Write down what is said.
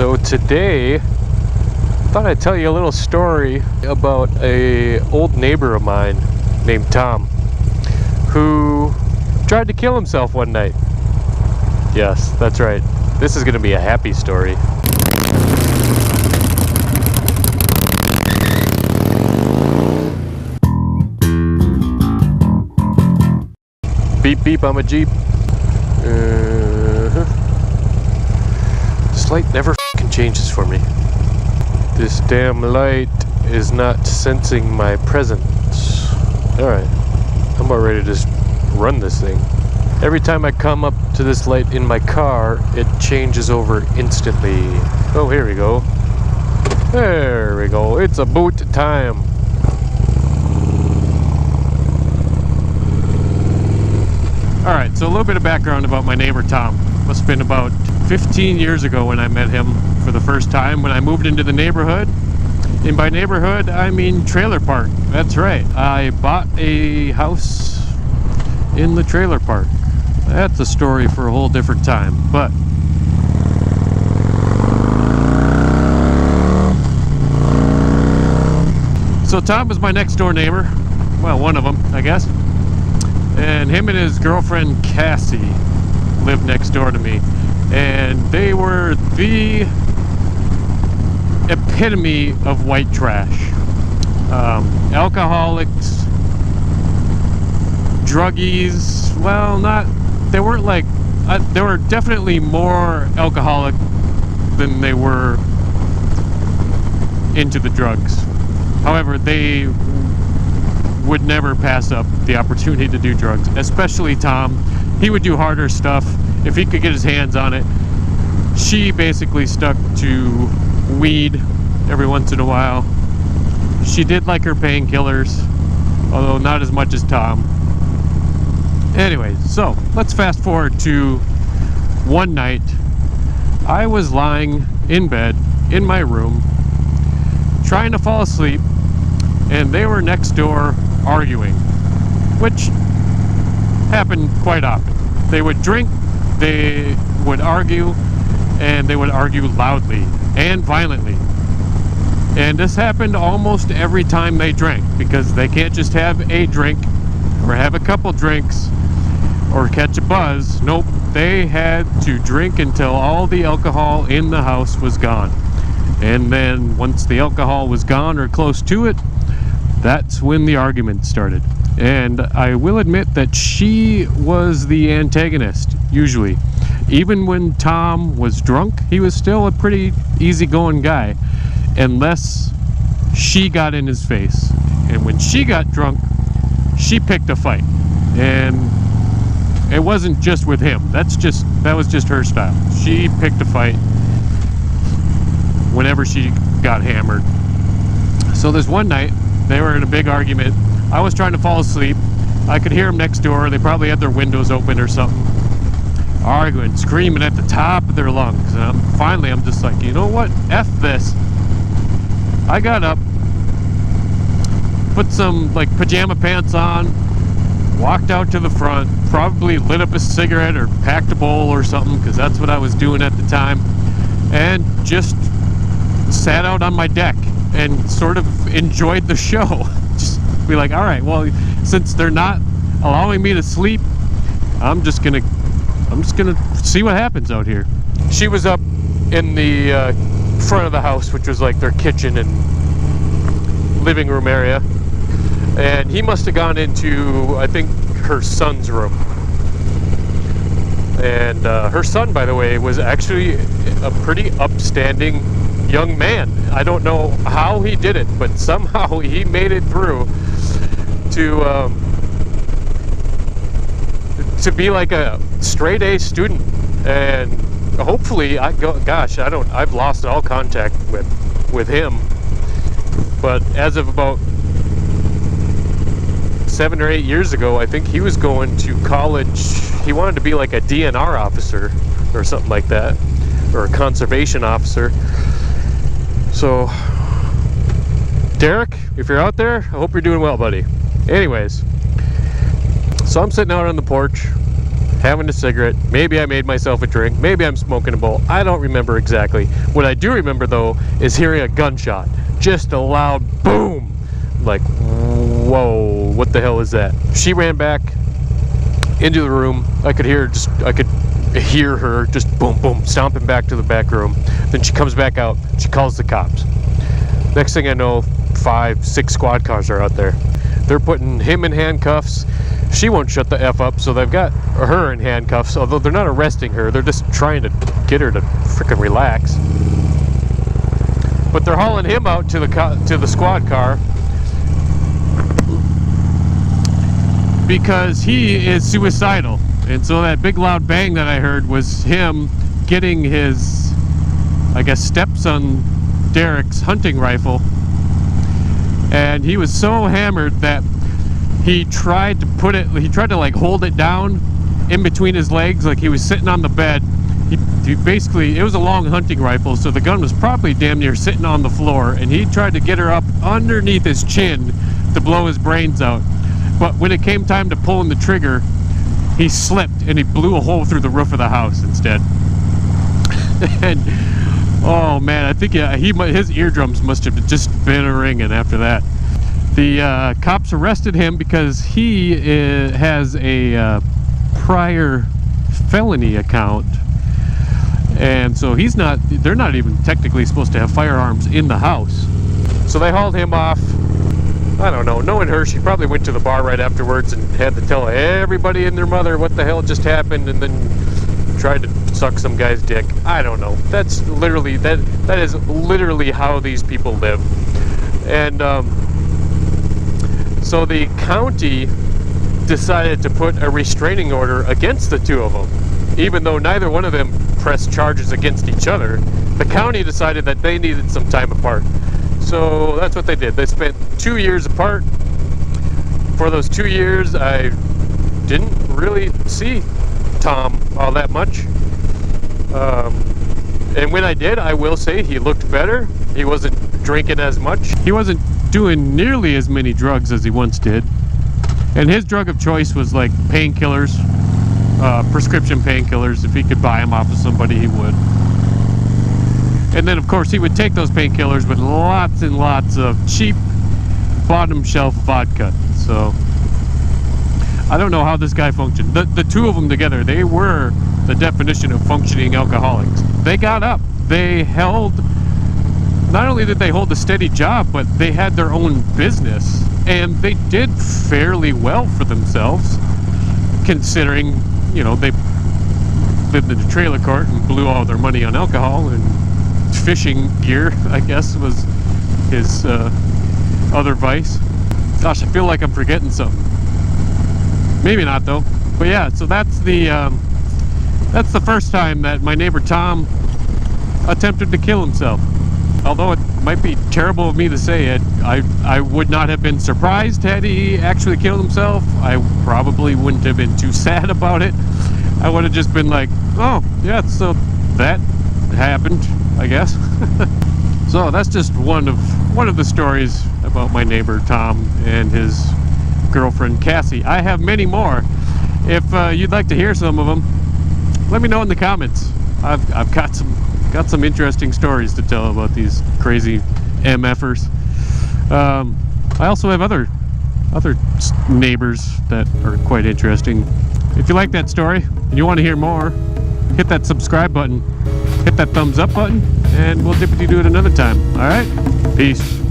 So today, I thought I'd tell you a little story about an old neighbor of mine named Tom, who tried to kill himself one night. Yes, that's right. This is going to be a happy story. Beep beep, I'm a Jeep. This light never f***ing changes for me. This damn light is not sensing my presence. Alright, I'm about ready to just run this thing. Every time I come up to this light in my car, it changes over instantly. Oh, here we go. There we go. It's a boot time. Alright, so a little bit of background about my neighbor Tom. Must have been about 15 years ago when I met him for the first time when I moved into the neighborhood. And by neighborhood, I mean trailer park. That's right. I bought a house in the trailer park. That's a story for a whole different time, but so Tom was my next door neighbor. Well, one of them, I guess. And him and his girlfriend Cassie lived next door to me. And they were the epitome of white trash. Alcoholics, druggies. Well, they weren't like, they were definitely more alcoholic than they were into the drugs. However, they would never pass up the opportunity to do drugs, especially Tom. He would do harder stuff if he could get his hands on it. She basically stuck to weed every once in a while. She did like her painkillers, although not as much as Tom. Anyways, so let's fast forward to one night. I was lying in bed in my room trying to fall asleep, and they were next door arguing, which happened quite often. They would drink, they would argue, and they would argue loudly and violently. And this happened almost every time they drank, because they can't just have a drink or have a couple drinks or catch a buzz. Nope, they had to drink until all the alcohol in the house was gone. And then once the alcohol was gone or close to it, that's when the argument started. And I will admit that she was the antagonist, usually. Even when Tom was drunk, he was still a pretty easygoing guy, unless she got in his face. And when she got drunk, she picked a fight. And it wasn't just with him. That was just her style. She picked a fight whenever she got hammered. So this one night, they were in a big argument. I was trying to fall asleep. I could hear them next door. They probably had their windows open or something. Arguing, screaming at the top of their lungs. And finally, I'm just like, you know what? F this. I got up, put some like pajama pants on, walked out to the front, probably lit up a cigarette or packed a bowl or something, because that's what I was doing at the time, and just sat out on my deck and sort of enjoyed the show. Just be like, all right, well, since they're not allowing me to sleep, I'm just gonna see what happens out here. She was up in the front of the house, which was like their kitchen and living room area, and he must have gone into, I think, her son's room. And her son, by the way, was actually a pretty upstanding young man. I don't know how he did it, but somehow he made it through to be like a straight A student. And hopefully, I've lost all contact with him. But as of about 7 or 8 years ago, I think he was going to college. He wanted to be like a DNR officer or something like that, or a conservation officer. So, Derek, if you're out there, I hope you're doing well, buddy. Anyways, so I'm sitting out on the porch, having a cigarette. Maybe I made myself a drink. Maybe I'm smoking a bowl. I don't remember exactly. What I do remember, though, is hearing a gunshot. Just a loud boom. Like, whoa, what the hell is that? She ran back into the room. I could hear her just boom, boom, stomping back to the back room. Then she comes back out. She calls the cops. Next thing I know, 5, 6 squad cars are out there. They're putting him in handcuffs. She won't shut the F up, so they've got her in handcuffs, although they're not arresting her. They're just trying to get her to frickin' relax. But they're hauling him out to the squad car because he is suicidal. And so that big loud bang that I heard was him getting his, I guess, stepson Derek's hunting rifle. And he was so hammered that he tried to like hold it down in between his legs, like he was sitting on the bed. He basically, it was a long hunting rifle, so the gun was probably damn near sitting on the floor, and he tried to get her up underneath his chin to blow his brains out. But when it came time to pulling the trigger, he slipped and he blew a hole through the roof of the house instead. And oh man, I think his eardrums must have just been ringing after that. The cops arrested him because he has a prior felony account, and so they're not even technically supposed to have firearms in the house. So they hauled him off. I don't know, knowing her, she probably went to the bar right afterwards and had to tell everybody and their mother what the hell just happened, and then tried to suck some guy's dick. I don't know. That's literally, that is literally how these people live. And so the county decided to put a restraining order against the two of them. Even though neither one of them pressed charges against each other, the county decided that they needed some time apart. So that's what they did. They spent 2 years apart. For those 2 years, I didn't really see Tom all that much. And when I did, I will say he looked better. He wasn't drinking as much. He wasn't doing nearly as many drugs as he once did. And his drug of choice was like painkillers, prescription painkillers. If he could buy them off of somebody, he would. And then, of course, he would take those painkillers with lots and lots of cheap bottom shelf vodka. So I don't know how this guy functioned. The two of them together, they were the definition of functioning alcoholics. They got up. They held, not only did they hold a steady job, but they had their own business. And they did fairly well for themselves, considering, you know, they lived in a trailer court and blew all their money on alcohol, and fishing gear, I guess, was his other vice. Gosh, I feel like I'm forgetting something. Maybe not, though. But yeah, so that's the first time that my neighbor Tom attempted to kill himself. Although it might be terrible of me to say it, I would not have been surprised had he actually killed himself. I probably wouldn't have been too sad about it. I would have just been like, oh, yeah, so that happened, I guess. So that's just one of the stories about my neighbor Tom and his girlfriend Cassie. I have many more. If you'd like to hear some of them, let me know in the comments. I've got some interesting stories to tell about these crazy MFers. I also have other neighbors that are quite interesting. If you like that story and you want to hear more, hit that subscribe button, hit that thumbs up button, and we'll do it another time. All right? Peace.